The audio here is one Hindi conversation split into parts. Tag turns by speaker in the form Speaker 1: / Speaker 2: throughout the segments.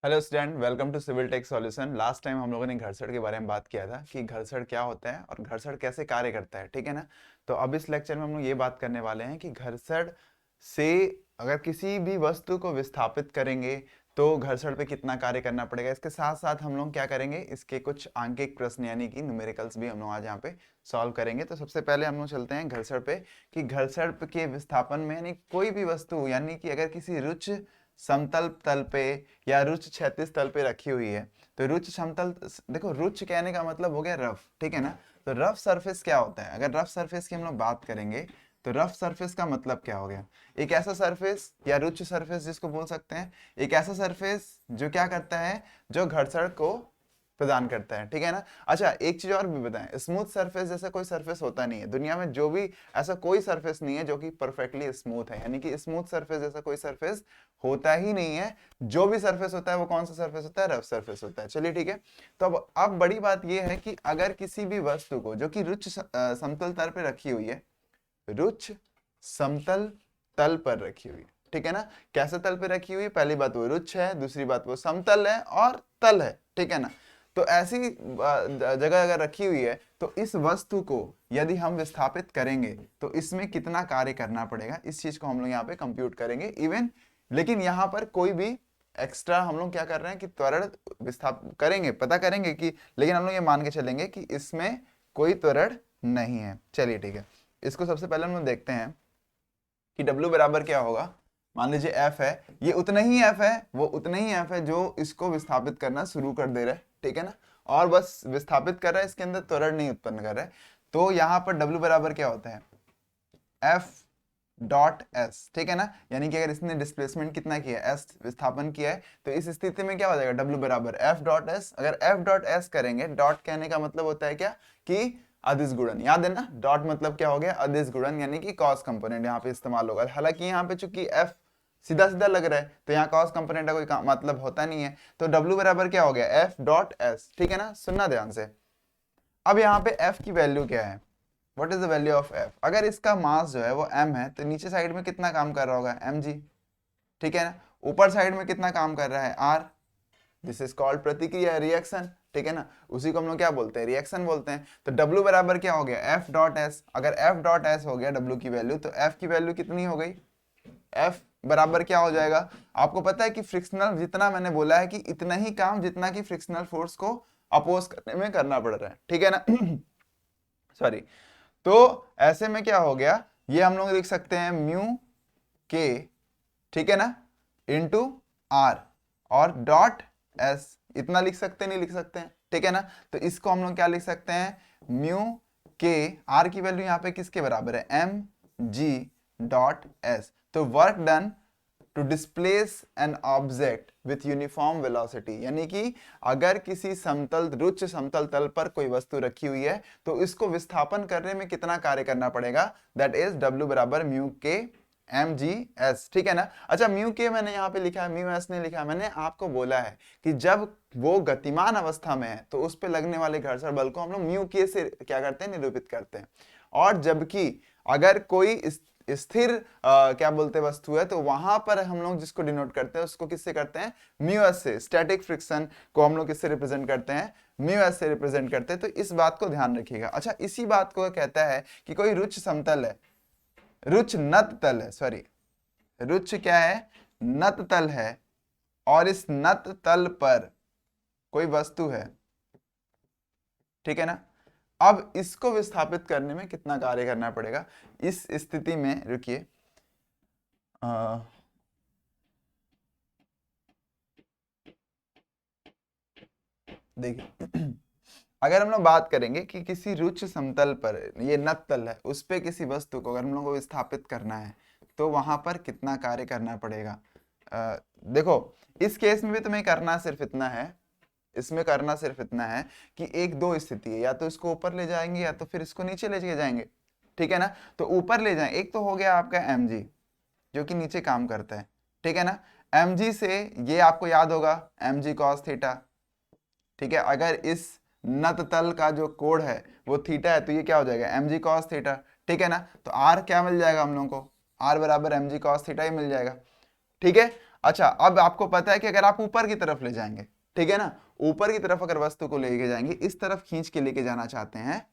Speaker 1: Hello student, welcome to civil tech solution. Last time हम लोगों ने घर्षण के बारे में बात किया था कि घर्षण क्या होता है और घर्षण कैसे कार्य करता है, ठीक है ना। तो अब इस लेक्चर में हम लोग ये बात करने वाले हैं कि घर्षण से अगर किसी भी वस्तु को विस्थापित करेंगे तो घर्षण पे कितना कार्य करना पड़ेगा। इसके साथ साथ हम लोग क्या करेंगे, इसके कुछ आंकिक प्रश्न यानी कि न्यूमेरिकल्स भी हम लोग आज यहाँ पे सॉल्व करेंगे। तो सबसे पहले हम लोग चलते हैं घर्षण पे कि घर्षण के विस्थापन में यानी कोई भी वस्तु यानी कि अगर किसी रुच्च समतल तल पे या रुच्च क्षैतिज तल पे रखी हुई है तो रुच्च समतल, देखो रुच्च कहने का मतलब हो गया रफ, ठीक है ना। तो रफ सरफेस क्या होता है, अगर रफ सरफेस की हम लोग बात करेंगे तो रफ सरफेस का मतलब क्या हो गया, एक ऐसा सरफेस या रुच्च सरफेस जिसको बोल सकते हैं, एक ऐसा सरफेस जो क्या करता है, जो घर्षण को प्रदान करता है, ठीक है ना। अच्छा, एक चीज और भी बताएं, स्मूथ सरफेस जैसा कोई सरफेस होता नहीं है दुनिया में, जो भी ऐसा कोई सरफेस नहीं है जो कि परफेक्टली स्मूथ है, यानी कि स्मूथ सरफेस जैसा कोई सरफेस होता ही नहीं है। जो भी सरफेस होता है वो कौन सा सरफेस होता है, रफ सरफेस होता है। चलिए ठीक है। तो अब बड़ी बात यह है कि अगर किसी भी वस्तु को जो कि रुच्च समतल तल पर रखी हुई है, रुच्च समतल तल पर रखी हुई है, ठीक है ना। कैसे तल पे रखी हुई है, पहली बात वो रुच्च है, दूसरी बात वो समतल है और तल है, ठीक है ना। तो ऐसी जगह अगर रखी हुई है तो इस वस्तु को यदि हम विस्थापित करेंगे तो इसमें कितना कार्य करना पड़ेगा, इस चीज को हम लोग यहाँ पे कंप्यूट करेंगे इवन। लेकिन यहाँ पर कोई भी एक्स्ट्रा हम लोग क्या कर रहे हैं कि त्वरण विस्थापित करेंगे, पता करेंगे कि, लेकिन हम लोग ये मान के चलेंगे कि इसमें कोई त्वरण नहीं है। चलिए ठीक है, इसको सबसे पहले हम लोग देखते हैं कि W बराबर क्या होगा। मान लीजिए F है, ये उतना ही F है, वो उतना ही F है जो इसको विस्थापित करना शुरू कर दे रहा है, ठीक है ना। और बस विस्थापित कर रहा है, इसके अंदर त्वरण नहीं उत्पन्न कर रहा है। तो यहाँ पर W बराबर क्या होता है, F डॉट एस, ठीक है ना। यानी कि अगर इसने डिस्प्लेसमेंट कितना किया है, एस विस्थापन किया है, तो इस स्थिति में क्या हो जाएगा, W बराबर F डॉट एस। अगर F डॉट एस करेंगे, डॉट कहने का मतलब होता है क्या कि अदिश गुणन, याद है ना, डॉट मतलब क्या हो गया, अदिश गुणन, यानी कि कॉस कंपोनेंट यहाँ पे इस्तेमाल होगा। हालांकि यहाँ पे चूंकि F सीधा सीधा लग रहा है तो यहाँ कॉस कंपोनेंट का कोई मतलब होता नहीं है। तो W बराबर क्या हो गया, F डॉट एस, ठीक है ना। सुनना ध्यान से, अब यहाँ पे F की वैल्यू क्या है, what is the value of F। अगर इसका मास जो है वो m है तो नीचे साइड में कितना काम कर रहा होगा, mg, ठीक है ना। ऊपर साइड में कितना काम कर रहा है, r। दिस इज कॉल्ड प्रतिक्रिया, रिएक्शन, ठीक है ना। उसी को हम लोग क्या बोलते हैं, रिएक्शन बोलते हैं। तो W बराबर क्या हो गया, F डॉट एस। अगर F डॉट एस हो गया W की वैल्यू, तो F की वैल्यू कितनी हो गई, F बराबर क्या हो जाएगा। आपको पता है कि फ्रिक्शनल, जितना मैंने बोला है कि इतना ही काम जितना कि फ्रिक्शनल फोर्स को अपोज करने में करना पड़ रहा है, ठीक है ना। सॉरी। तो ऐसे में क्या हो गया, ये हम लोग लिख सकते हैं म्यू के, ठीक है ना, इंटू आर, और डॉट एस, इतना लिख सकते हैं, नहीं लिख सकते हैं, ठीक है ना। तो इसको हम लोग क्या लिख सकते हैं, म्यू के, आर की वैल्यू यहाँ पे किसके बराबर है, एम जी डॉट एस। तो work done to displace an object with uniform velocity, यानी कि अगर किसी समतल, रुच्च समतल तल पर कोई वस्तु रखी हुई है तो इसको विस्थापन करने में कितना कार्य करना पड़ेगा, दैट इज W बराबर mu k M G S, ठीक है ना। अच्छा, म्यू के मैंने यहाँ पे लिखा है, म्यू एस नहीं लिखा है। मैंने आपको बोला है कि जब वो गतिमान अवस्था में है तो उस पर लगने वाले घर्षण बल को हम लोग म्यू के से क्या करते हैं, निरूपित करते हैं। और जबकि अगर कोई स्थिर क्या बोलते हैं वस्तु है, तो वहां पर हम लोग जिसको डिनोट करते हैं उसको किससे करते हैं, म्यू एस से। स्टैटिक फ्रिक्शन को हम लोग किससे रिप्रेजेंट करते हैं, म्यू एस से रिप्रेजेंट करते हैं। तो इस बात को ध्यान रखिएगा। अच्छा, इसी बात को कहता है कि कोई रुच्च समतल है, रुच्च नत तल है, सॉरी, रुच्च क्या है, नत तल है, और इस नत तल पर कोई वस्तु है, ठीक है ना। अब इसको विस्थापित करने में कितना कार्य करना पड़ेगा, इस स्थिति में रुकिए, देखिए अगर हम लोग बात करेंगे कि किसी रुच्च समतल पर, ये नत तल है, उस पे किसी वस्तु को अगर हम लोग को विस्थापित करना है तो वहां पर कितना कार्य करना पड़ेगा। देखो, इस केस में भी तुम्हें करना सिर्फ इतना है, इसमें करना सिर्फ इतना है कि एक दो स्थिति है, या तो इसको ऊपर ले जाएंगे या तो फिर इसको नीचे ले जाएंगे, ठीक है ना। तो ऊपर ले जाएं, एक तो हो गया आपका mg जो कि नीचे काम करता है, ठीक है ना। mg से ये आपको याद होगा mg cos थीटा, ठीक है। अगर इस नत तल का जो कोण है वो थीटा है तो ये क्या हो जाएगा, mg cos थीटा, ठीक है ना। तो r क्या मिल जाएगा हम लोगों को, r बराबर mg cos थीटा ही मिल जाएगा, ठीक है। अच्छा, अब आपको पता है कि अगर आप ऊपर की तरफ ले जाएंगे, ठीक है ना, ऊपर की तरफ अगर वस्तु को लेके जाएंगे, इस तरफ खींच के लेके जाना चाहते हैं,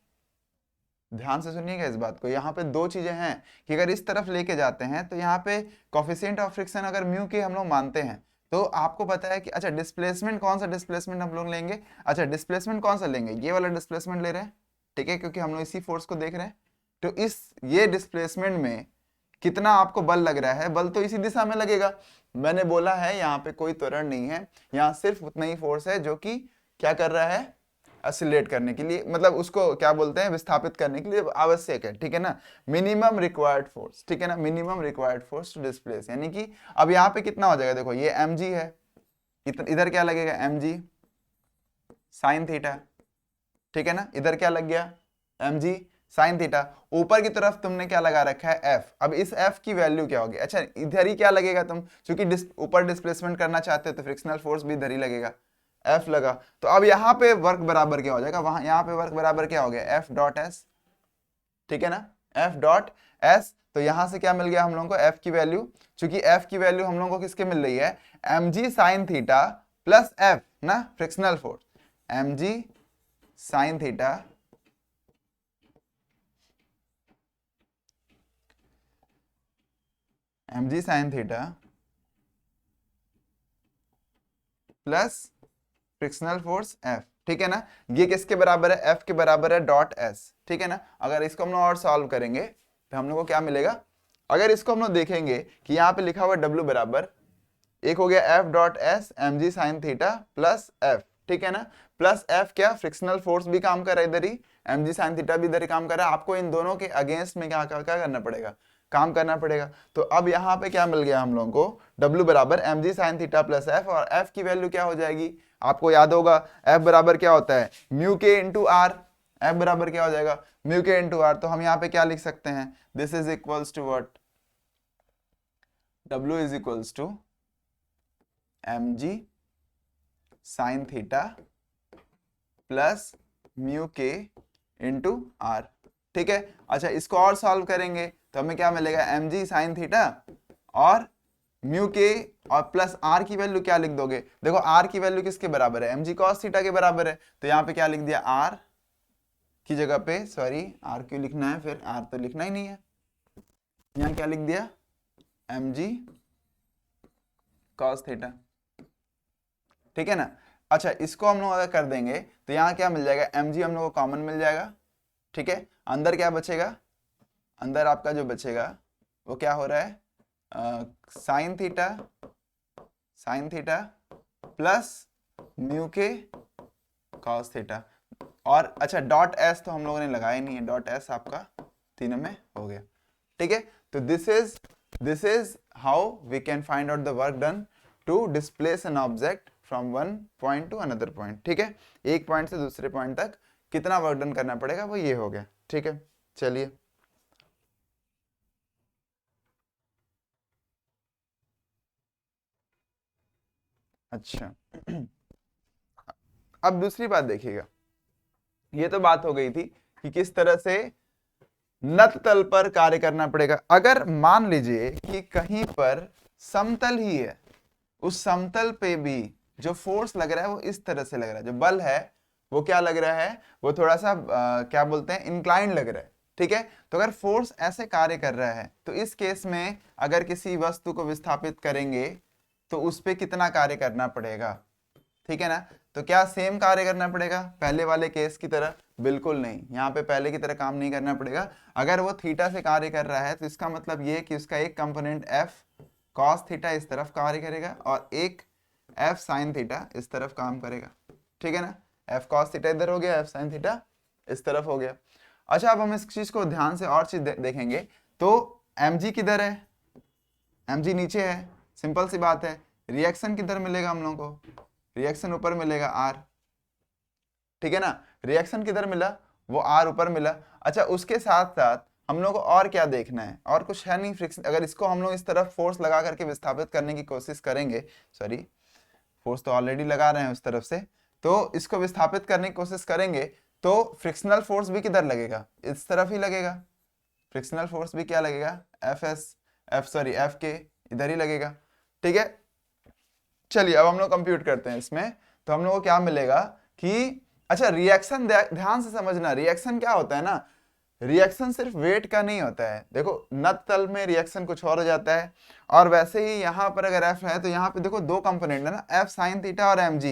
Speaker 1: ध्यान से सुनिएगा इस बात को, यहाँ पे दो चीजें हैं कि अगर इस तरफ लेके जाते हैं तो यहाँ पे कोफिशिएंट ऑफ फ्रिक्शन अगर म्यू के हम लोग मानते हैं, तो आपको पता है कि अच्छा डिस्प्लेसमेंट, कौन सा डिस्प्लेसमेंट हम लोग लेंगे, अच्छा डिस्प्लेसमेंट कौन सा लेंगे, ये वाला डिस्प्लेसमेंट ले रहे हैं, ठीक है, क्योंकि हम लोग इसी फोर्स को देख रहे हैं। तो इस ये डिस्प्लेसमेंट में कितना आपको बल लग रहा है, बल तो इसी दिशा में लगेगा। मैंने बोला है यहाँ पे कोई त्वरण नहीं है, यहाँ सिर्फ उतना ही फोर्स है जो कि क्या कर रहा है, एक्सीलरेट करने के लिए, मतलब उसको क्या बोलते हैं, विस्थापित करने के लिए आवश्यक है, ठीक है ना, मिनिमम रिक्वायर्ड फोर्स, ठीक है ना, minimum required force to displace, यानी कि अब यहाँ पे कितना हो जाएगा, देखो ये mg है, इधर क्या लगेगा mg साइन थीटा, ठीक है ना, इधर क्या लग गया mg साइन थीटा, ऊपर की तरफ तुमने क्या लगा रखा है f, अब इस f की वैल्यू क्या होगी, अच्छा इधर ही क्या लगेगा तुम, क्योंकि ऊपर डिस्प्लेसमेंट करना चाहते हो तो फ्रिक्शनल फोर्स भी इधर ही लगेगा, F लगा, तो अब यहाँ पे वर्क बराबर क्या हो जाएगा, वहां यहाँ पे वर्क बराबर क्या हो गया, F डॉट एस, ठीक है ना, F डॉट एस, तो यहां से क्या मिल गया हम लोगों को, F की वैल्यू, क्योंकि F की वैल्यू हम लोगों को किसके मिल रही है, mg sine theta plus F ना, frictional force, mg sine theta mg sine theta plus frictional force F, ठीक है ना, ये किसके बराबर है, F के बराबर है डॉट S, ठीक है ना। अगर इसको हम लोग और सॉल्व करेंगे तो हम लोग को क्या मिलेगा, अगर इसको हम लोग देखेंगे कि यहाँ पे लिखा हुआ W बराबर, एक हो गया F dot S mg sine theta plus F, ठीक है ना, प्लस F क्या, फ्रिक्शनल फोर्स भी काम कर रहा है इधर ही, mg साइन थीटा भी इधर ही काम कर रहा है, आपको इन दोनों के अगेंस्ट में क्या क्या करना पड़ेगा, काम करना पड़ेगा। तो अब यहाँ पे क्या मिल गया हम लोगों को, W बराबर mg sine theta plus F, और F की वैल्यू क्या हो जाएगी, आपको याद होगा F बराबर क्या होता है, mu k into are, F बराबर क्या हो जाएगा, म्यू के इंटू आर, तो हम यहाँ पे क्या लिख सकते हैं, this is equals to what, W is equals to mg sine theta plus mu k into R, ठीक है। अच्छा इसको और सॉल्व करेंगे तो हमें क्या मिलेगा, mg साइन थीटा और म्यू के और प्लस आर की वैल्यू क्या लिख दोगे, देखो आर की वैल्यू किसके बराबर है, mg cos थीटा के बराबर है, तो यहाँ पे क्या लिख दिया, आर की जगह पे, सॉरी आर क्यों लिखना है, फिर आर तो लिखना ही नहीं है, यहाँ क्या लिख दिया, mg cos थीटा, ठीक है ना। अच्छा इसको हम लोग अगर कर देंगे तो यहाँ क्या मिल जाएगा, mg हम लोग को कॉमन मिल जाएगा, ठीक है, अंदर क्या बचेगा, अंदर आपका जो बचेगा वो क्या हो रहा है, साइन थीटा प्लस म्यू के कॉस थीटा, और अच्छा डॉट एस तो हम लोगों ने लगाया नहीं है, डॉट एस आपका तीनों में हो गया, ठीक है। तो this is how we can find out the work done to displace an object from one point to another point, ठीक है, एक पॉइंट से दूसरे पॉइंट तक कितना वर्क डन करना पड़ेगा वो ये हो गया, ठीक है। चलिए अच्छा अब दूसरी बात देखिएगा, ये तो बात हो गई थी कि किस तरह से नत तल पर कार्य करना पड़ेगा। अगर मान लीजिए कि कहीं पर समतल ही है, उस समतल पे भी जो फोर्स लग रहा है वो इस तरह से लग रहा है, जो बल है वो क्या लग रहा है, वो थोड़ा सा क्या बोलते हैं, इंक्लाइन लग रहा है, ठीक है। तो अगर फोर्स ऐसे कार्य कर रहा है तो इस केस में अगर किसी वस्तु को विस्थापित करेंगे तो उस पे कितना कार्य करना पड़ेगा, ठीक है ना। तो क्या सेम कार्य करना पड़ेगा पहले वाले केस की तरह, बिल्कुल नहीं, यहाँ पे पहले की तरह काम नहीं करना पड़ेगा। अगर वो थीटा से कार्य कर रहा है तो इसका मतलब ये कि उसका एक कंपोनेंट F cos थीटा इस तरफ कार्य करेगा और एक F sin थीटा इस तरफ काम करेगा, ठीक है ना। F cos थीटा इधर हो गया, F sin थीटा इस तरफ हो गया। अच्छा अब हम इस चीज को ध्यान से और चीज देखेंगे तो mg किधर है, mg नीचे है, सिंपल सी बात है। रिएक्शन किधर मिलेगा हम लोगों को, रिएक्शन ऊपर मिलेगा R, ठीक है ना, रिएक्शन किधर मिला, वो R ऊपर मिला। अच्छा उसके साथ साथ हम लोग को और क्या देखना है, और कुछ है नहीं, फ्रिक्शन, अगर इसको हम लोग इस तरफ फोर्स लगा करके विस्थापित करने की कोशिश करेंगे, सॉरी फोर्स तो ऑलरेडी लगा रहे हैं उस तरफ से, तो इसको विस्थापित करने की कोशिश करेंगे तो फ्रिक्शनल फोर्स भी किधर लगेगा, इस तरफ ही लगेगा, फ्रिक्शनल फोर्स भी क्या लगेगा, F के इधर ही लगेगा, ठीक है। चलिए अब हम लोग कंप्यूट करते हैं इसमें, तो हम लोग को क्या मिलेगा कि अच्छा रिएक्शन ध्यान से समझना, रिएक्शन क्या होता है ना, रिएक्शन सिर्फ वेट का नहीं होता है। देखो नत तल में रिएक्शन कुछ और हो जाता है, और वैसे ही यहाँ पर अगर एफ है तो यहाँ पे देखो दो कंपोनेंट है ना, एफ साइन थीटा और एम जी,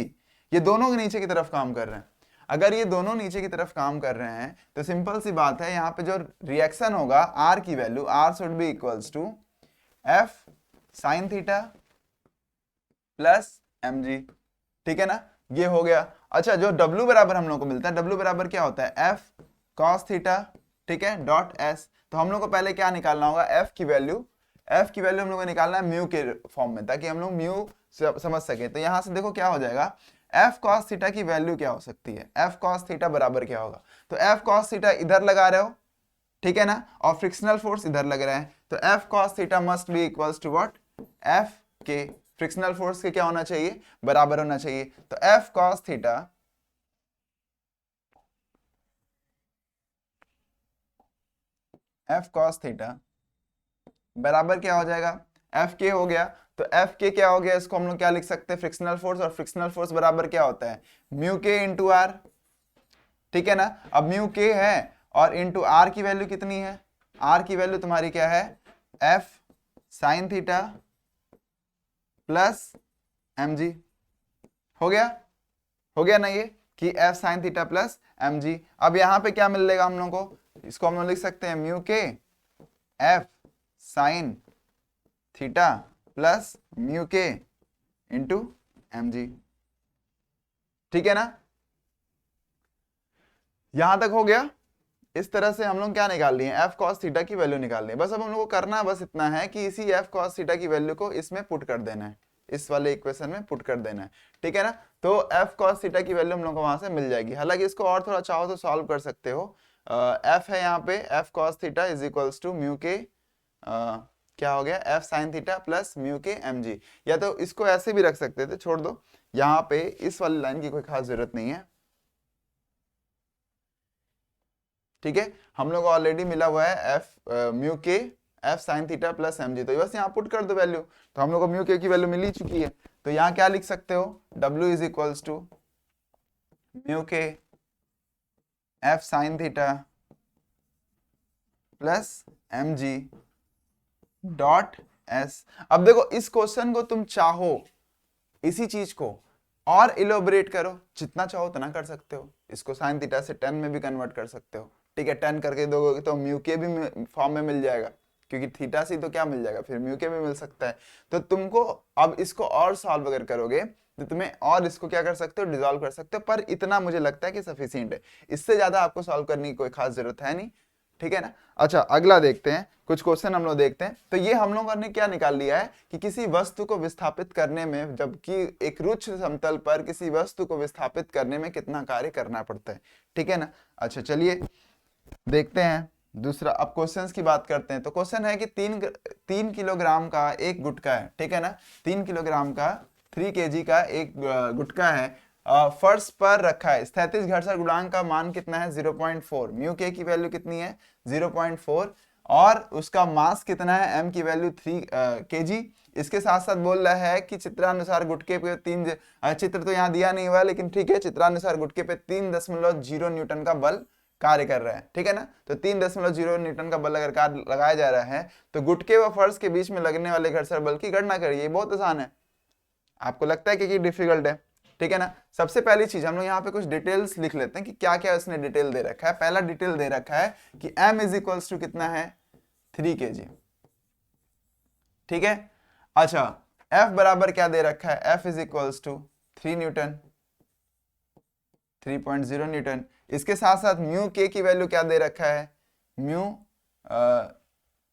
Speaker 1: ये दोनों नीचे की तरफ काम कर रहे हैं। अगर ये दोनों नीचे की तरफ काम कर रहे हैं तो सिंपल सी बात है, यहाँ पे जो रिएक्शन होगा आर की वैल्यू, R should be equals to F sine theta plus M G, ठीक है ना, ये हो गया। अच्छा जो W बराबर हम लोग को मिलता है, W बराबर क्या होता है, एफ कॉस थीटा, ठीक है, डॉट एस। तो हम लोग को पहले क्या निकालना होगा, एफ की वैल्यू हम लोग को निकालना है म्यू के फॉर्म में, ताकि हम लोग म्यू समझ सके। तो यहां से देखो क्या हो जाएगा, एफ कॉस थीटा की वैल्यू क्या हो सकती है, एफ कॉस थीटा बराबर क्या होगा, तो एफ कॉस थीटा इधर लगा रहे हो, ठीक है ना, और फ्रिक्शनल फोर्स इधर लग रहा है, तो F cos theta must be equals to what, F के फ्रिक्शनल फोर्स के क्या होना चाहिए, बराबर होना चाहिए। तो एफ कॉस थीटा बराबर क्या हो जाएगा, एफ के हो गया। तो एफ के क्या हो गया, इसको हम लोग क्या लिख सकते हैं, फ्रिक्शनल फोर्स, और फ्रिक्शनल फोर्स बराबर क्या होता है, म्यू के इंटू आर, ठीक है ना। अब म्यू के है और इंटू आर की वैल्यू कितनी है, आर की वैल्यू तुम्हारी क्या है, F sine theta plus M G, हो गया ना ये, कि F sine theta plus M G. अब यहां पे क्या मिलेगा हम लोग को, इसको हम लोग लिख सकते हैं mu k F sine theta plus mu k into M G, ठीक है ना, यहां तक हो गया। इस तरह से हम लोग क्या निकाल लिए, एफ कॉस थीटा की वैल्यू निकाल लिए। बस अब हम लोग को करना बस इतना है कि इसी एफ कॉस थीटा की वैल्यू को इसमें पुट कर देना है, इस वाले इक्वेशन में पुट कर देना है, ठीक है ना। तो एफ कॉस थीटा की वैल्यू हम लोग को वहां से मिल जाएगी। हालांकि इसको और थोड़ा चाहो तो सॉल्व कर सकते हो। एफ है यहाँ पे, F cos theta is equals to mu k क्या हो गया, F sine theta plus mu k M G, या तो इसको ऐसे भी रख सकते थे, छोड़ दो, यहाँ पे इस वाली लाइन की कोई खास जरूरत नहीं है, ठीक है। हम लोग को ऑलरेडी मिला हुआ है F mu k F sine theta plus M G, तो बस यहाँ पुट कर दो वैल्यू, तो हम लोग को म्यू के की वैल्यू मिल ही चुकी है। तो यहाँ क्या लिख सकते हो, W is equals to mu k F sine theta plus M G dot S. अब देखो इस क्वेश्चन को तुम चाहो इसी चीज को और इलोबरेट करो, जितना चाहो उतना कर सकते हो, इसको साइन थीटा से टेन में भी कन्वर्ट कर सकते हो, ठीक है, टेन करके दोगे तो म्यू के भी फॉर्म में मिल जाएगा, क्योंकि थीटा से तो क्या मिल जाएगा, फिर म्यू के भी मिल सकता है। तो तुमको अब इसको और सॉल्व अगर करोगे तो तुम्हें और इसको क्या कर सकते हो, डिसॉल्व कर सकते हो, पर इतना मुझे लगता है कि सफिशिएंट है, इससे ज्यादा आपको सॉल्व करने की कोई खास जरूरत है नहीं, ठीक है ना। अच्छा अगला देखते हैं, कुछ क्वेश्चन हम लोग देखते हैं। तो ये हम लोगों ने क्या निकाल लिया है कि किसी वस्तु को विस्थापित करने में, जबकि एक रुक्ष समतल पर किसी वस्तु को विस्थापित करने में कितना कार्य करना पड़ता है, ठीक है ना। अच्छा चलिए देखते हैं दूसरा, अब क्वेश्चंस की बात करते हैं। तो क्वेश्चन है कि 3 किलोग्राम का एक गुटका है, ठीक है ना, 3 किलोग्राम का 3 kg का एक गुटका है, फर्श पर रखा है, स्थैतिज घर्षण गुणांक का मान कितना है, 0.4, म्यू के की वैल्यू कितनी है 0.4, और उसका मास कितना है, m की वैल्यू 3 kg। इसके साथ साथ बोल रहा है कि चित्रानुसार गुटके पे चित्र तो यहाँ दिया नहीं हुआ, लेकिन ठीक है, चित्रानुसार गुटके पे 3.0 न्यूटन का बल कार्य कर रहा है, ठीक है ना। तो 3.0 न्यूटन का बल अगर कार्य लगाया जा रहा है तो गुटके व फर्श के बीच में लगने वाले घर्षण बल की गणना करिए। बहुत आसान है, आपको लगता है कि डिफिकल्ट है, ठीक है ना। सबसे पहली चीज हम लोग यहाँ पे कुछ डिटेल्स लिख लेते हैं कि क्या क्या इसने डिटेल दे रखा है। पहला डिटेल दे रखा है कि m इज इक्वल्स टू कितना है 3 kg, ठीक है। अच्छा F बराबर क्या दे रखा है, F is equals to 3 newton, 3.0 newton. इसके साथ साथ म्यू के की वैल्यू क्या दे रखा है, म्यू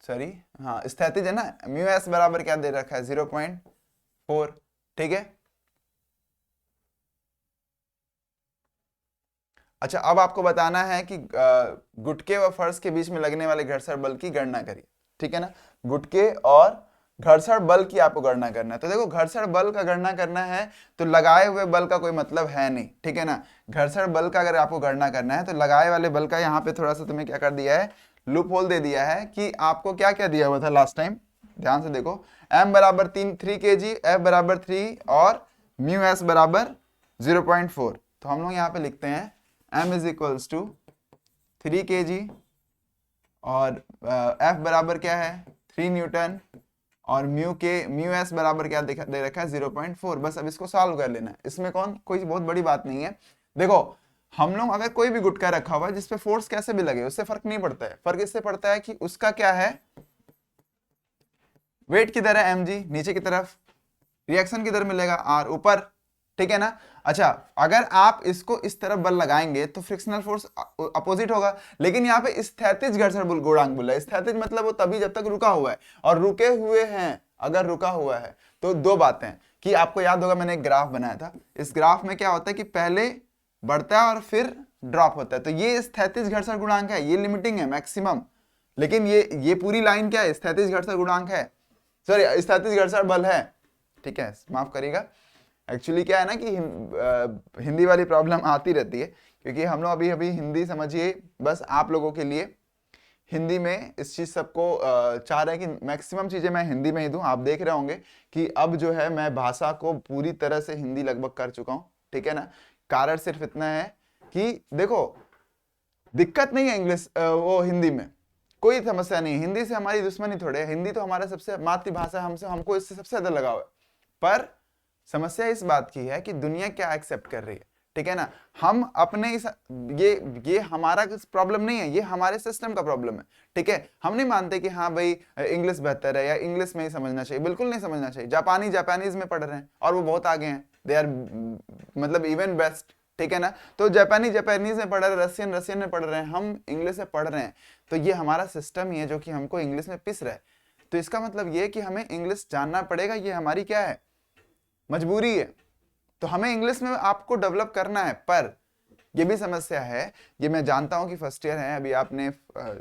Speaker 1: सॉरी हाँ स्थैतिज है ना, म्यू एस बराबर क्या दे रखा है 0.4, ठीक है। अच्छा अब आपको बताना है कि गुटके व फर्श के बीच में लगने वाले घर्षण बल की गणना करिए, ठीक है ना। गुटके और घर्षण बल की आपको गणना करना है। तो देखो घर्षण बल का गणना करना है तो लगाए हुए बल का कोई मतलब है नहीं, ठीक है ना। घर्षण बल का अगर आपको गणना करना है तो लगाए वाले बल का यहाँ पे थोड़ा सा तुम्हें क्या कर दिया है, लूप होल दे दिया है कि आपको क्या क्या दिया हुआ था लास्ट टाइम, ध्यान से देखो, m बराबर 3 kg, f बराबर 3 और म्यू s बराबर 0.4। तो हम लोग यहाँ पे लिखते हैं m is equals to 3 kg और f बराबर क्या है 3 न्यूटन और म्यू एस बराबर क्या दे रखा है 0.4। बस अब इसको सॉल्व कर लेना है, इसमें कोई बहुत बड़ी बात नहीं है। देखो हम लोग अगर कोई भी गुटका रखा हुआ है जिसपे फोर्स कैसे भी लगे उससे फर्क नहीं पड़ता है, फर्क इससे पड़ता है कि उसका क्या है वेट किधर है mg नीचे की तरफ, रिएक्शन किधर मिलेगा r ऊपर, ठीक है ना। अच्छा अगर आप इसको इस तरफ बल लगाएंगे तो फ्रिक्शनल फोर्स अपोजिट होगा, लेकिन यहाँ पे स्थैतिज घर्षण गुणांक बोला है। स्थैतिज मतलब वो तभी जब तक रुका हुआ है, और रुके हुए हैं अगर रुका हुआ है तो दो बातें कि आपको याद होगा मैंने एक ग्राफ बनाया था, इस ग्राफ में क्या होता है कि पहले बढ़ता है और फिर ड्रॉप होता है, तो ये स्थैतिज घर्षण गुणांक है, ये लिमिटिंग है मैक्सिमम, लेकिन ये पूरी लाइन क्या है स्थैतिज घर्षण गुणांक है, सॉरी स्थैतिज घर्षण बल है, ठीक है माफ करिएगा। एक्चुअली क्या है ना कि हिंदी वाली प्रॉब्लम आती रहती है, क्योंकि हम लोग अभी अभी हिंदी समझिए, बस आप लोगों के लिए हिंदी में इस चीज सबको चाह रहे हैं कि मैक्सिमम चीजें मैं हिंदी में ही दूं। आप देख रहे होंगे कि अब जो है मैं भाषा को पूरी तरह से हिंदी लगभग कर चुका हूं, ठीक है ना। कारण सिर्फ इतना है कि देखो दिक्कत नहीं है इंग्लिश वो हिंदी में, कोई समस्या नहीं, हिंदी से हमारी दुश्मनी थोड़े है, हिंदी तो हमारा सबसे मातृभाषा, हमको इससे सबसे ज्यादा लगाव है। पर समस्या इस बात की है कि दुनिया क्या एक्सेप्ट कर रही है, ठीक है ना। हम अपने ये हमारा प्रॉब्लम नहीं है, ये हमारे सिस्टम का प्रॉब्लम है, ठीक है। हम नहीं मानते कि हाँ भाई इंग्लिश बेहतर है या इंग्लिश में ही समझना चाहिए, बिल्कुल नहीं समझना चाहिए। जापानीज में पढ़ रहे हैं और वो बहुत आगे हैं, दे आर मतलब इवन बेस्ट, ठीक है ना। तो जापानीज में पढ़ रहे हैं, रशियन में पढ़ रहे हैं, हम इंग्लिश में पढ़ रहे हैं, तो ये हमारा सिस्टम ही है जो कि हमको इंग्लिश में पिस रहा है। तो इसका मतलब ये कि हमें इंग्लिश जानना पड़ेगा, ये हमारी क्या है मजबूरी है। तो हमें इंग्लिश में आपको डेवलप करना है, पर ये भी समस्या है, ये मैं जानता हूं कि फर्स्ट ईयर है, अभी आपने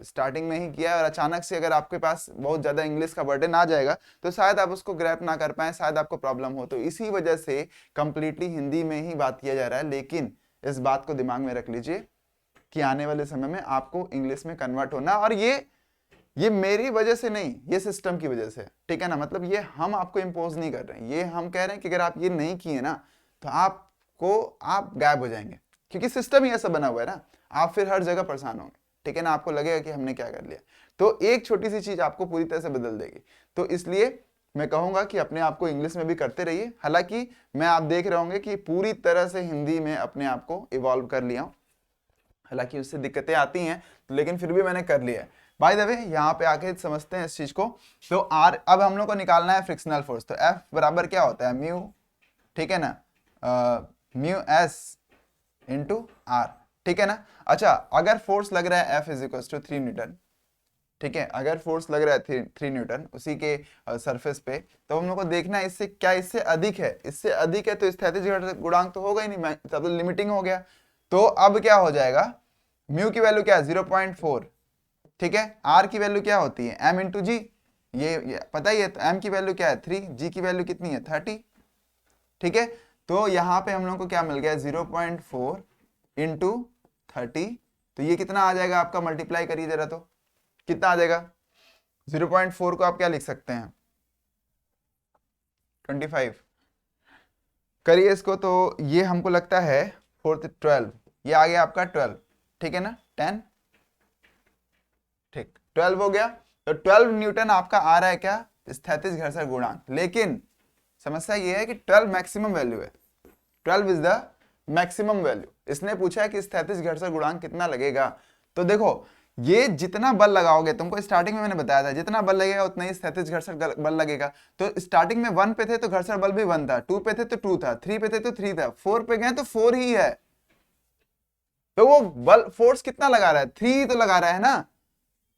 Speaker 1: स्टार्टिंग में ही किया और अचानक से अगर आपके पास बहुत ज्यादा इंग्लिश का बर्डन आ जाएगा तो शायद आप उसको ग्रैप ना कर पाए, शायद आपको प्रॉब्लम हो। तो इसी वजह से कंप्लीटली हिंदी में ही बात किया जा रहा है, लेकिन इस बात को दिमाग में रख लीजिए कि आने वाले समय में आपको इंग्लिश में कन्वर्ट होना, और ये मेरी वजह से नहीं, ये सिस्टम की वजह से, ठीक है ना। मतलब ये हम आपको इम्पोज नहीं कर रहे हैं, ये हम कह रहे हैं कि अगर आप ये नहीं किए ना तो आप गायब हो जाएंगे, क्योंकि सिस्टम ही ऐसा बना हुआ है ना। आप फिर हर जगह परेशान होंगे, ठीक है ना, आपको लगेगा कि हमने क्या कर लिया। तो एक छोटी सी चीज आपको पूरी तरह से बदल देगी। तो इसलिए मैं कहूंगा कि अपने आप को इंग्लिश में भी करते रहिए। हालांकि मैं आप देख रहे होंगे कि पूरी तरह से हिंदी में अपने आप को इवॉल्व कर लिया, हालांकि उससे दिक्कतें आती हैं, लेकिन फिर भी मैंने कर लिया है। बाय द वे यहाँ पे आके समझते हैं इस चीज को। तो आर अब हम लोग को निकालना है फ्रिक्शनल फोर्स, तो एफ बराबर क्या होता है म्यू, ठीक है ना, म्यू एस इंटू आर, ठीक है ना। अच्छा अगर फोर्स लग रहा है F is equal to 3 newton, ठीक है, अगर फोर्स लग रहा है 3 न्यूटन उसी के सरफेस पे, तो हम लोग को देखना है इससे क्या इससे अधिक है, इससे अधिक है तो स्थैतिज गुणांक तो होगा ही नहीं, तब तो लिमिटिंग हो गया। तो अब क्या हो जाएगा, म्यू की वैल्यू क्या है 0.4, ठीक है, आर की वैल्यू क्या होती है m इंटू जी, ये पता ही है, तो m की वैल्यू क्या है 3, g की वैल्यू कितनी है 30, ठीक है। तो यहाँ पे हम लोग को क्या मिल गया 0.4 इंटू 30, तो ये कितना आ जाएगा आपका, मल्टीप्लाई करिए जरा, तो कितना आ जाएगा 0.4 को आप क्या लिख सकते हैं 25 करिए इसको, तो ये हमको लगता है 4 12, ये आ गया आपका 12, ठीक है ना, 10 ठीक 12 हो गया। तो 12 न्यूटन आपका आ रहा है क्या स्थैतिज घर्षण गुणांक, लेकिन समस्या ये है कि 12 मैक्सिमम वैल्यू है, 12 इज द मैक्सिमम वैल्यू। इसने पूछा है कि स्थैतिज घर्षण गुणांक कितना लगेगा। तो देखो ये जितना बल लगाओगे, तुमको स्टार्टिंग में मैंने बताया था जितना बल लगेगा उतना ही स्थैतिज घर्षण बल लगेगा। तो स्टार्टिंग में 1 पे थे तो घर्षण बल भी 1 था, 2 पे थे तो 2 था, 3 पे थे तो 3 था, 4 पे गए तो 4 ही है। तो वो बल फोर्स कितना लगा रहा है 3 तो लगा रहा है ना,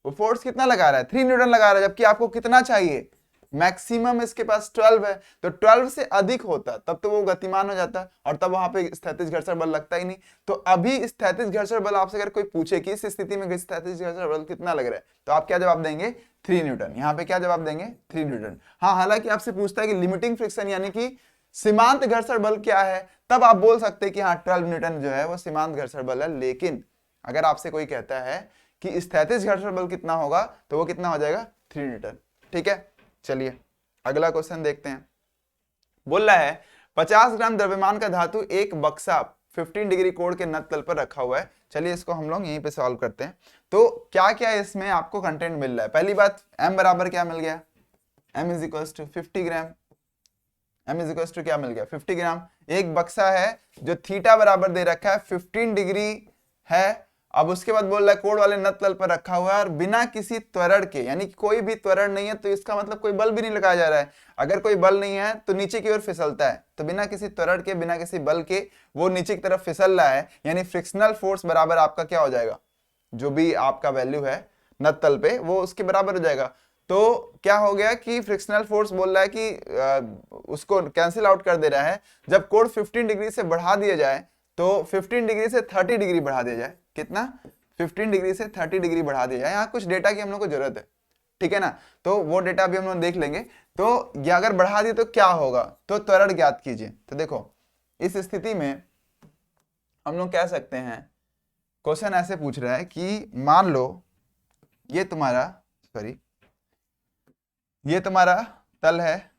Speaker 1: वो फोर्स कितना लगा रहा है 3 न्यूटन लगा रहा है, जबकि आपको कितना चाहिए मैक्सिमम इसके पास 12 है। तो 12 से अधिक होता तब तो वो गतिमान हो जाता और तब वहां पे स्थैतिज घर्षण बल लगता ही नहीं। तो अभी स्थैतिज घर्षण बल आपसे अगर कोई पूछे कि इस स्थिति में स्थैतिज घर्षण बल कितना लग रहा है, तो आप क्या जवाब देंगे 3 न्यूटन। यहाँ पे क्या जवाब देंगे 3 न्यूटन। हाँ हालांकि आपसे पूछता है कि लिमिटिंग फ्रिक्शन यानी कि सीमांत घर्षण बल क्या है, तब आप बोल सकते हैं कि हाँ 12 न्यूटन जो है वो सीमांत घर्षण बल है। लेकिन अगर आपसे कोई कहता है कि स्थैतिज घर्षण बल कितना होगा, तो वो कितना हो जाएगा 3 न्यूटन, ठीक है। चलिए अगला क्वेश्चन देखते हैं। बोल रहा है 50 ग्राम द्रव्यमान का धातु एक बक्सा 15 डिग्री कोण के नत तल पर रखा हुआ है। चलिए इसको हम लोग यहीं पे सॉल्व करते हैं। तो क्या क्या इसमें आपको कंटेंट मिल रहा है? पहली बात, m बराबर क्या मिल गया? m is equal to 50 gram. m is equal to क्या मिल गया? 50 ग्राम। एक बक्सा है जो थीटा बराबर दे रखा है 15 डिग्री है। अब उसके बाद बोल रहा है कोण वाले नत तल पर रखा हुआ है और बिना किसी त्वरण के, यानी कोई भी त्वरण नहीं है, तो इसका मतलब कोई बल भी नहीं लगाया जा रहा है। अगर कोई बल नहीं है तो नीचे की ओर फिसलता है, तो बिना किसी त्वरण के, बिना किसी बल के वो नीचे की तरफ फिसल रहा है, यानी फ्रिक्शनल फोर्स बराबर आपका क्या हो जाएगा? जो भी आपका वैल्यू है नत तल पे वो उसके बराबर हो जाएगा। तो क्या हो गया कि फ्रिक्शनल फोर्स बोल रहा है कि उसको कैंसिल आउट कर दे रहा है। जब कोण 15 डिग्री से बढ़ा दिया जाए तो 15 डिग्री से 30 डिग्री बढ़ा दिया जाए। कितना? 15 डिग्री से 30 डिग्री बढ़ा दिया जाए। यहाँ कुछ डेटा की हम लोग को जरूरत है, ठीक है ना? तो वो डेटा अभी हम लोग देख लेंगे। तो ये अगर बढ़ा दिए तो क्या होगा? तो त्वरण ज्ञात कीजिए। तो देखो इस स्थिति में हम लोग कह सकते हैं, क्वेश्चन ऐसे पूछ रहा है कि मान लो ये तुम्हारा तल है,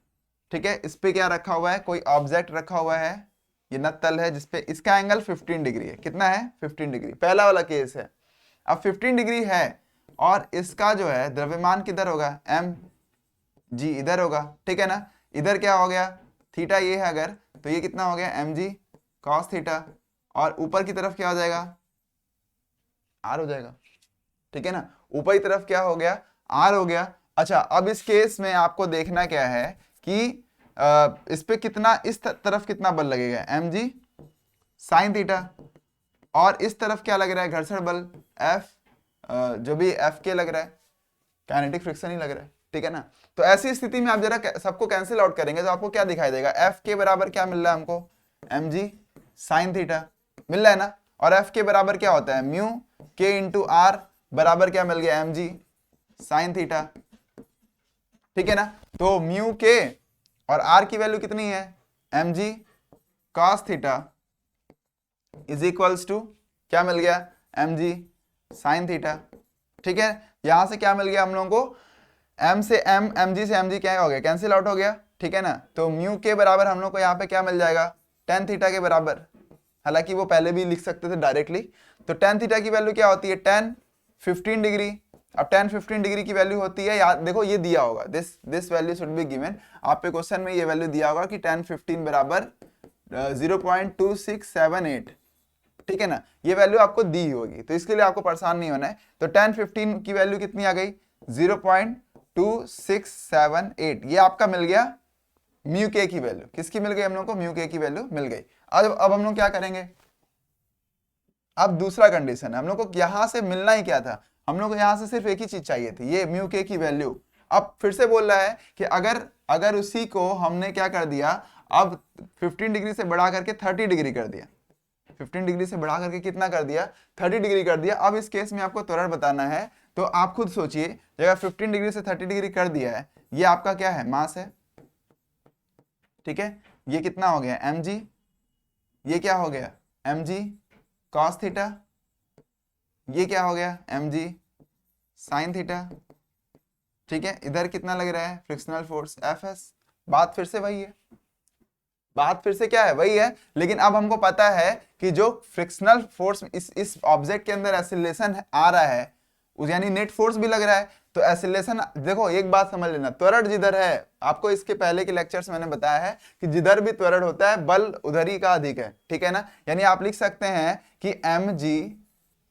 Speaker 1: ठीक है? इस पे क्या रखा हुआ है? कोई ऑब्जेक्ट रखा हुआ है। ये नत तल है जिसपे इसका एंगल 15 डिग्री है। कितना है? 15 डिग्री। पहला वाला केस है। अब 15 डिग्री है और इसका जो है द्रव्यमान किधर होगा? m g इधर होगा, ठीक है ना? इधर क्या हो गया? थीटा ये है अगर, तो ये कितना हो गया? mg cos theta. और ऊपर की तरफ क्या हो जाएगा? r हो जाएगा, ठीक है ना? ऊपर की तरफ क्या हो गया? r हो गया। अच्छा, अब इस केस में आपको देखना क्या है कि इस पे कितना, इस तरफ कितना बल लगेगा? mg sin theta. और इस तरफ क्या लग रहा है? घर्षण बल F, जो भी F के लग रहा है, काइनेटिक फ्रिक्शन ही लग रहा है, ठीक है ना? तो ऐसी स्थिति में आप जरा सबको कैंसिल आउट करेंगे तो आपको क्या दिखाई देगा? F के बराबर क्या मिल रहा है हमको? mg sin थीटा मिल रहा है ना? और F के बराबर क्या होता है? म्यू k इंटू आर बराबर क्या मिल गया? mg sin थीटा, ठीक है ना? तो म्यू के और आर की वैल्यू कितनी है? mg cos theta is equals to क्या मिल गया? mg sin थीटा, ठीक है? यहां से क्या मिल गया हम लोगों को? m से m, mg से mg क्या हो गया? कैंसिल आउट हो गया, ठीक है ना? तो म्यू के बराबर हम लोग को यहाँ पे क्या मिल जाएगा? tan थीटा के बराबर। हालांकि वो पहले भी लिख सकते थे डायरेक्टली। तो tan थीटा की वैल्यू क्या होती है? tan 15 degree. अब tan 15 डिग्री की वैल्यू होती है, याद देखो ये दिया होगा, this value should be given. आप पे क्वेश्चन में ये वैल्यू दिया होगा कि tan 15 बराबर 0.2678, ठीक है ना? ये वैल्यू आपको दी होगी, तो इसके लिए आपको परेशान नहीं होना है। तो tan 15 की वैल्यू कितनी आ गई? 0.2678। ये आपका मिल गया म्यू के की वैल्यू। किसकी मिल गई हम लोग को? म्यू के की वैल्यू मिल गई। अब हम लोग क्या करेंगे? अब दूसरा कंडीशन है, हम लोग को यहां से मिलना ही क्या था? हम लोग को यहां से सिर्फ एक ही चीज चाहिए थी, ये म्यू के की वैल्यू। अब फिर से बोल रहा है कि अगर उसी को हमने क्या कर दिया, अब 15 डिग्री से बढ़ा करके 30 डिग्री कर दिया। 15 डिग्री से बढ़ा करके कितना कर दिया? 30 डिग्री कर दिया। अब इस केस में आपको त्वरण बताना है, तो आप खुद सोचिए, जगह 15 डिग्री से 30 डिग्री कर दिया है, ये आपका क्या है? मास है, ठीक है? ये कितना हो गया? mg। ये क्या हो गया? mg cos theta. ये क्या हो गया? mg sin थीटा, ठीक है? इधर कितना लग रहा है? Frictional force Fs। बात फिर से वही है, बात फिर से क्या है? वही है, लेकिन अब हमको पता है कि जो फ्रिक्शनल फोर्स इस ऑब्जेक्ट के अंदर एक्सीलरेशन आ रहा है, उस यानी नेट फोर्स भी लग रहा है। तो एक्सीलरेशन, देखो एक बात समझ लेना, त्वरण जिधर है, आपको इसके पहले के लेक्चर्स में मैंने बताया है कि जिधर भी त्वरण होता है बल उधर ही का अधिक है, ठीक है ना? यानी आप लिख सकते हैं कि mg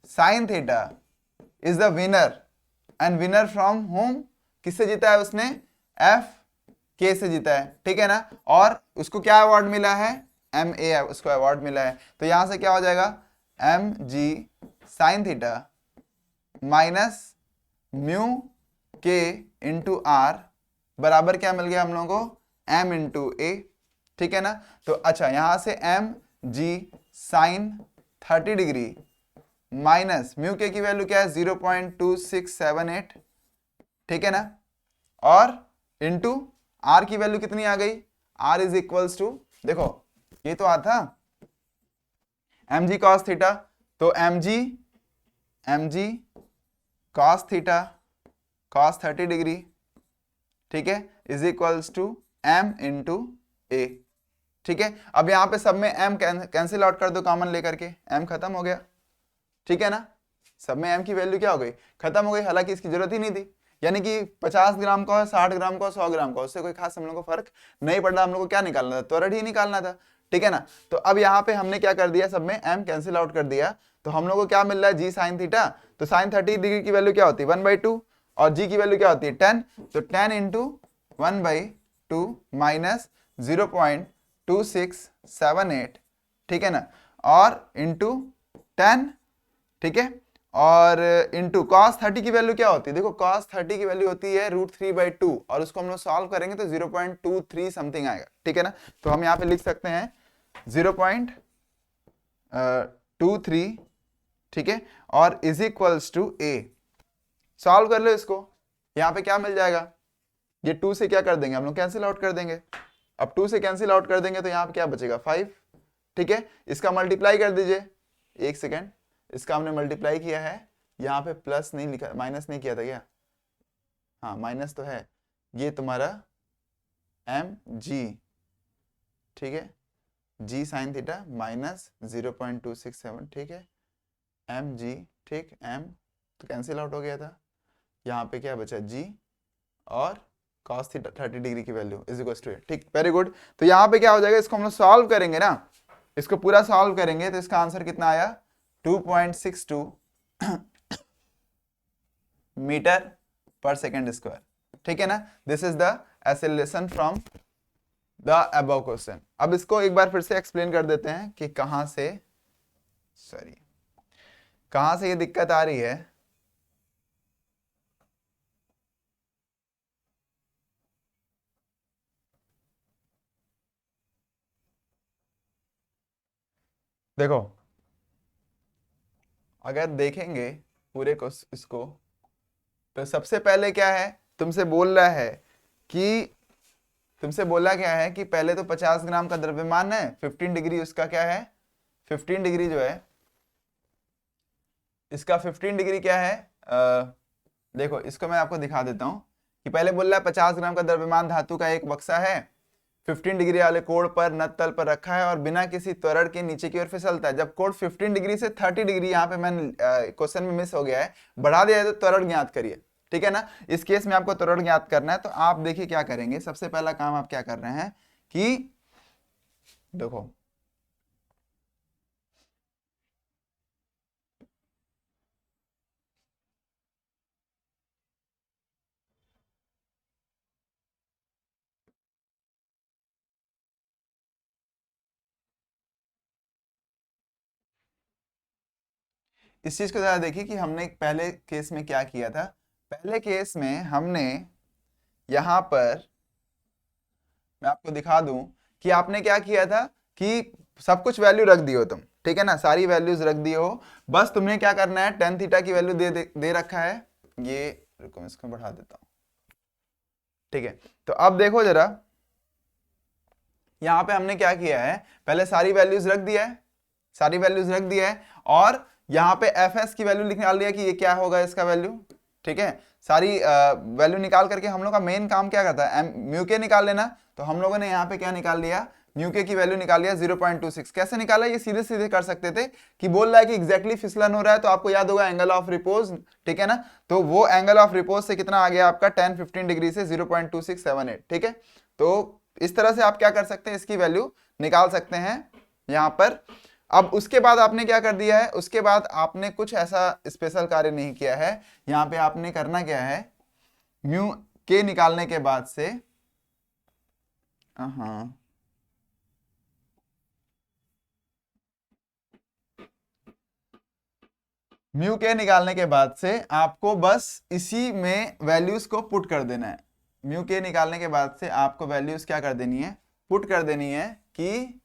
Speaker 1: sin theta is the winner, and winner from home, किससे जीता है उसने? F के से जीता है, ठीक है ना? और उसको क्या अवार्ड मिला है? MA उसको अवार्ड मिला है। तो यहां से क्या हो जाएगा? mg sin theta minus mu k into are बराबर क्या मिल गया हम लोगों को? m इंटू ए, ठीक है ना? तो अच्छा, यहां से mg sin 30 degree minus mu के की वैल्यू क्या है? 0.2678, ठीक है ना? और इंटू आर की वैल्यू कितनी आ गई? आर इज इक्वल्स टू, देखो ये तो आता mg cos थीटा, तो mg cos theta cos 30 degree, ठीक है, is equals to m into A. ठीक है, अब यहाँ पे सब में m कैंसिल आउट कर दो, कॉमन लेकर के m खत्म हो गया। ठीक है ना, सब में m की वैल्यू क्या हो गई, खत्म हो गई, हालांकि इसकी जरूरत ही नहीं थी। यानी कि 50 ग्राम का हो, 60 ग्राम का हो, 100 ग्राम का, उससे कोई खास हम लोग को फर्क नहीं पड़ रहा, हम लोग को क्या निकालना था, त्वरण ही निकालना था। ठीक है ना, तो अब यहाँ पे हमने क्या कर दिया, सब में m कैंसिल आउट कर दिया, तो हम लोग को क्या मिल रहा है, g sin थीटा। तो sin 30 डिग्री की वैल्यू क्या होती है, 1/2, और g की वैल्यू क्या होती है, 10। तो 10 इंटू 1/2 माइनस 0.2678, ठीक है ना, और इंटू 10, ठीक है, और इंटू cos 30 की वैल्यू क्या होती है, देखो cos 30 की वैल्यू होती है √3/2, और उसको हम लोग सॉल्व करेंगे तो 0.23 समथिंग आएगा। ठीक है ना, तो हम यहाँ पे लिख सकते हैं 0.23, ठीक है, और is equals to a। Solve कर लो इसको, यहाँ पे क्या मिल जाएगा, ये 2 से क्या कर देंगे हम लोग, कैंसिल आउट कर देंगे। अब 2 से कैंसिल आउट कर देंगे तो यहाँ पे क्या बचेगा, 5। ठीक है, इसका मल्टीप्लाई कर दीजिए, एक सेकेंड, इसका हमने मल्टीप्लाई किया है, यहाँ पे प्लस नहीं लिखा, माइनस नहीं किया था क्या, हाँ माइनस तो है, ये तुम्हारा mg, ठीक है, g sin थीटा माइनस 0.267, ठीक है, mg, ठीक, m तो कैंसिल आउट हो गया था, यहाँ पे क्या बचा, g और cos थीटा 30 डिग्री की वैल्यू इज इक्वल टू, ठीक, वेरी गुड। तो यहाँ पे क्या हो जाएगा, इसको हम लोग सॉल्व करेंगे ना, इसको पूरा सॉल्व करेंगे तो इसका आंसर कितना आया, 2.62 मीटर पर सेकेंड स्क्वायर। ठीक है ना, this is the acceleration from the above question. अब इसको एक बार फिर से एक्सप्लेन कर देते हैं कि कहां से ये दिक्कत आ रही है। देखो, अगर देखेंगे पूरे को इसको, तो सबसे पहले क्या है, तुमसे बोल रहा है कि क्या है कि पहले तो 50 ग्राम का द्रव्यमान है, 15 डिग्री उसका क्या है, 15 डिग्री जो है इसका 15 डिग्री क्या है, देखो इसको मैं आपको दिखा देता हूं कि पहले बोल रहा है 50 ग्राम का द्रव्यमान धातु का एक बक्सा है, 15 डिग्री वाले कोण पर नत्तल पर रखा है और बिना किसी त्वरण के नीचे की ओर फिसलता है। जब कोण 15 डिग्री से 30 डिग्री, यहाँ पे मैंने क्वेश्चन में मिस हो गया है, बढ़ा दिया है, तो त्वरण ज्ञात करिए। ठीक है ना, इस केस में आपको त्वरण ज्ञात करना है, तो आप देखिए क्या करेंगे, सबसे पहला काम आप क्या कर रहे हैं कि देखो, इस चीज को जरा देखिए कि हमने पहले केस में क्या किया था। पहले केस में हमने यहां पर, मैं आपको दिखा दूं कि आपने क्या किया था कि सब कुछ वैल्यू रख दियो तुम, ठीक है ना, सारी वैल्यूज रख दिए हो, बस तुमने क्या करना है, tan थीटा की वैल्यू दे रखा है, ये रुको मैं इसको बढ़ा देता हूं। ठीक है, तो अब देखो जरा, यहां पे हमने क्या किया है, पहले सारी वैल्यूज रख दिया है, और यहाँ पे fs की वैल्यू निकाल लिया कि ये क्या होगा इसका वैल्यू। ठीक है, सारी वैल्यू निकाल करके हम लोग का मेन काम क्या करता है, म्यू के निकाल लेना। तो हम लोगों ने यहाँ पे क्या निकाल लिया, म्यू के की वैल्यू निकाल लिया 0.26। कैसे निकाला, ये सीधे सीधे कर सकते थे कि बोल रहा है कि एग्जैक्टली फिसलन हो रहा है, तो आपको याद होगा एंगल ऑफ रिपोज, ठीक है ना, तो वो एंगल ऑफ रिपोज से कितना आ गया आपका, 10-15 डिग्री से 0.2678। ठीक है, तो इस तरह से आप क्या कर सकते हैं, इसकी वैल्यू निकाल सकते हैं यहाँ पर। अब उसके बाद आपने क्या कर दिया है, उसके बाद आपने कुछ ऐसा स्पेशल कार्य नहीं किया है, यहाँ पे आपने करना क्या है, म्यू के निकालने के बाद से, हाँ म्यू के निकालने के बाद से आपको बस इसी में वैल्यूज को पुट कर देना है। म्यू के निकालने के बाद से आपको वैल्यूज क्या कर देनी है, पुट कर देनी है कि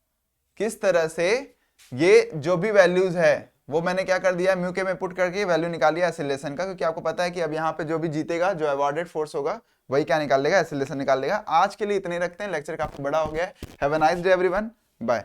Speaker 1: किस तरह से ये जो भी वैल्यूज है वो मैंने क्या कर दिया, म्यू के में पुट करके वैल्यू निकाल लिया एक्सीलरेशन का, क्योंकि आपको पता है कि अब यहाँ पे जो भी जीतेगा, जो अवॉर्डेड फोर्स होगा, वही क्या निकाल लेगा, एक्सीलरेशन निकाल लेगा। आज के लिए इतने रखते हैं, लेक्चर काफी बड़ा हो गया है। Have a nice day everyone, bye.